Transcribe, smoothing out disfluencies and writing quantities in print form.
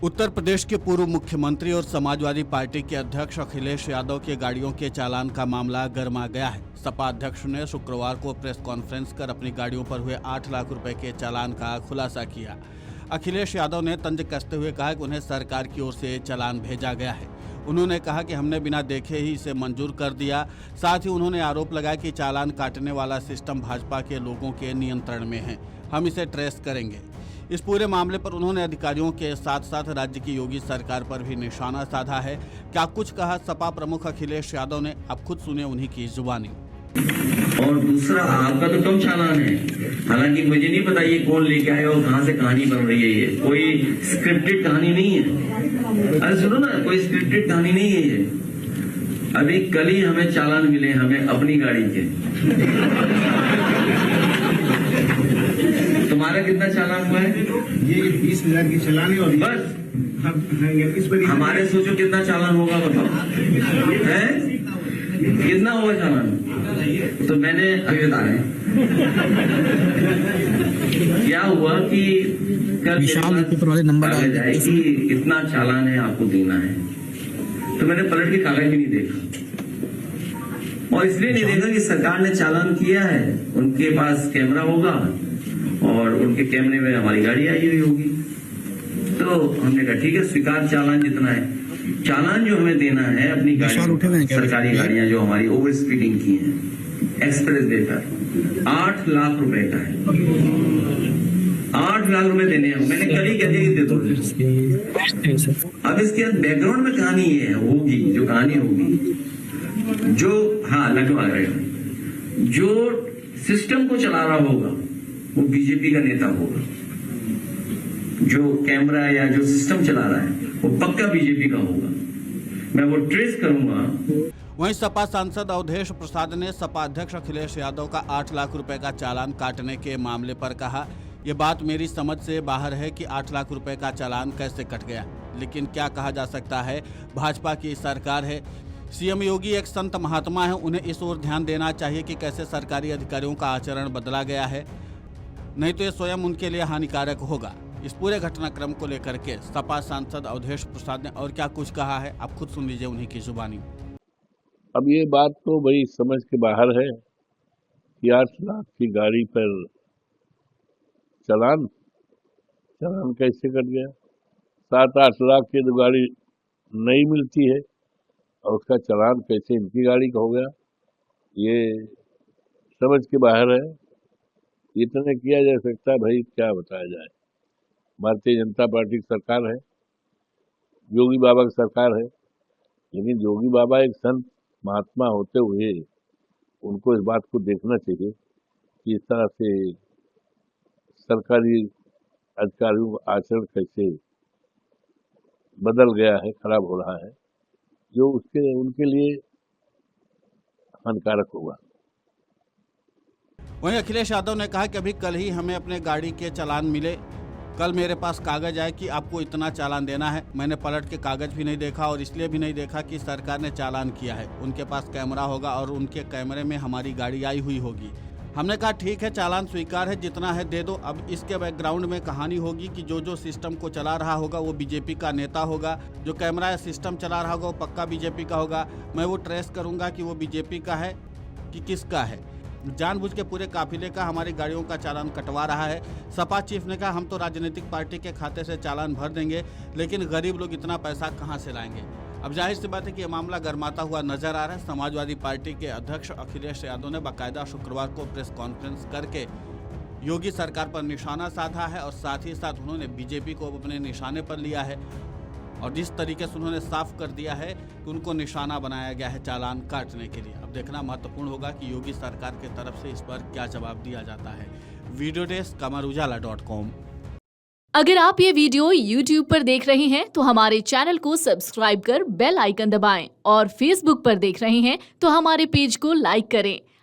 उत्तर प्रदेश के पूर्व मुख्यमंत्री और समाजवादी पार्टी के अध्यक्ष अखिलेश यादव के गाड़ियों के चालान का मामला गर्मा गया है। सपा अध्यक्ष ने शुक्रवार को प्रेस कॉन्फ्रेंस कर अपनी गाड़ियों पर हुए 8 लाख रुपए के चालान का खुलासा किया। अखिलेश यादव ने तंज कसते हुए कहा कि उन्हें सरकार की ओर से चालान भेजा गया है। उन्होंने कहा कि हमने बिना देखे ही इसे मंजूर कर दिया। साथ ही उन्होंने आरोप लगाया कि चालान काटने वाला सिस्टम भाजपा के लोगों के नियंत्रण में है। हम इसे ट्रेस करेंगे। इस पूरे मामले पर उन्होंने अधिकारियों के साथ साथ राज्य की योगी सरकार पर भी निशाना साधा है। क्या कुछ कहा सपा प्रमुख अखिलेश यादव ने, आप खुद सुने उन्हीं की जुबानी। और दूसरा, आपका तो कम चालान है, हालांकि मुझे नहीं पता ये कौन लेके आया और कहां से कहानी बन रही है। ये कोई स्क्रिप्टेड कहानी नहीं है। अरे सुनो ना, कोई स्क्रिप्टेड कहानी नहीं है ये। अभी कल ही हमें चालान मिले, हमें अपनी गाड़ी के। तुम्हारा कितना चालान हुआ है? ये 20,000 की चालान है। और बस इस पर हमारे सोचो कितना चालान होगा, बताओ है कितना होगा चालान? तो मैंने अभी बता रहे क्या हुआ कि कल वाले नंबर आ जाए कि इतना चालान है, आपको देना है। तो मैंने पलट के कागज भी नहीं देखा, और इसलिए नहीं देखा कि सरकार ने चालान किया है, उनके पास कैमरा होगा और उनके कैमरे में हमारी गाड़ी आई हुई होगी। तो हमने कहा ठीक है, स्वीकार चालान जितना है। चालान जो हमें देना है अपनी गाड़ी, सरकारी गाड़ियां जो हमारी ओवर स्पीडिंग की हैं एक्सप्रेस वे पर, 8 लाख रुपए का है। 8 लाख रुपए देने हैं। मैंने कल ही कह दिया कि दे दो। अब इसके बाद बैकग्राउंड में कहानी ये होगी, जो कहानी होगी, जो लगवा रहे हो, जो सिस्टम को चला रहा होगा वो बीजेपी का नेता होगा। जो कैमरा या जो सिस्टम चला रहा है वो पक्का बीजेपी का होगा। मैं वो ट्रेस करूंगा। वहीं सपा सांसद अवधेश प्रसाद ने सपा अध्यक्ष अखिलेश यादव का 8 लाख रुपए का चालान काटने के मामले पर कहा, ये बात मेरी समझ से बाहर है कि 8 लाख रुपए का चालान कैसे कट गया, लेकिन क्या कहा जा सकता है, भाजपा की सरकार है, सीएम योगी एक संत महात्मा है, उन्हें इस ओर ध्यान देना चाहिए कि कैसे सरकारी अधिकारियों का आचरण बदला गया है, नहीं तो ये स्वयं उनके लिए हानिकारक होगा। इस पूरे घटनाक्रम को लेकर के सपा सांसद अवधेश प्रसाद ने और क्या कुछ कहा है, आप खुद सुन लीजिए उन्हीं की जुबानी। अब ये बात तो बड़ी समझ के बाहर है कि 8 लाख की गाड़ी पर चालान कैसे कट गया। 7-8 लाख की तो गाड़ी नहीं मिलती है और उसका चालान कैसे इनकी गाड़ी का हो गया, ये समझ के बाहर है। इतना किया जा सकता है, भाई क्या बताया जाए। भारतीय जनता पार्टी की सरकार है, योगी बाबा की सरकार है, लेकिन योगी बाबा एक संत महात्मा होते हुए उनको इस बात को देखना चाहिए कि इस तरह से सरकारी अधिकारियों का आचरण कैसे बदल गया है, खराब हो रहा है, जो उनके लिए हानिकारक होगा। वहीं अखिलेश यादव ने कहा कि अभी कल ही हमें अपने गाड़ी के चालान मिले। कल मेरे पास कागज आए कि आपको इतना चालान देना है। मैंने पलट के कागज भी नहीं देखा, और इसलिए भी नहीं देखा कि सरकार ने चालान किया है। उनके पास कैमरा होगा और उनके कैमरे में हमारी गाड़ी आई हुई होगी। हमने कहा ठीक है, चालान स्वीकार है, जितना है दे दो। अब इसके बैकग्राउंड में कहानी होगी कि जो सिस्टम को चला रहा होगा वो बीजेपी का नेता होगा, जो कैमरा या सिस्टम चला रहा होगा वो पक्का बीजेपी का होगा। मैं वो ट्रेस करूँगा कि वो बीजेपी का है कि किसका है। जानबूझ के पूरे काफिले का हमारी गाड़ियों का चालान कटवा रहा है। सपा चीफ ने कहा हम तो राजनीतिक पार्टी के खाते से चालान भर देंगे, लेकिन गरीब लोग इतना पैसा कहां से लाएंगे। अब जाहिर सी बात है कि ये मामला गर्माता हुआ नजर आ रहा है। समाजवादी पार्टी के अध्यक्ष अखिलेश यादव ने बाकायदा शुक्रवार को प्रेस कॉन्फ्रेंस करके योगी सरकार पर निशाना साधा है, और साथ ही साथ उन्होंने बीजेपी को अपने निशाने पर लिया है, और जिस तरीके से उन्होंने साफ कर दिया है कि उनको निशाना बनाया गया है चालान काटने के लिए। अब देखना महत्वपूर्ण होगा कि योगी सरकार की तरफ से इस पर क्या जवाब दिया जाता है। Video desk kamarujala.com। अगर आप ये वीडियो YouTube पर देख रहे हैं तो हमारे चैनल को सब्सक्राइब कर बेल आइकन दबाएं, और Facebook पर देख रहे हैं तो हमारे पेज को लाइक करें।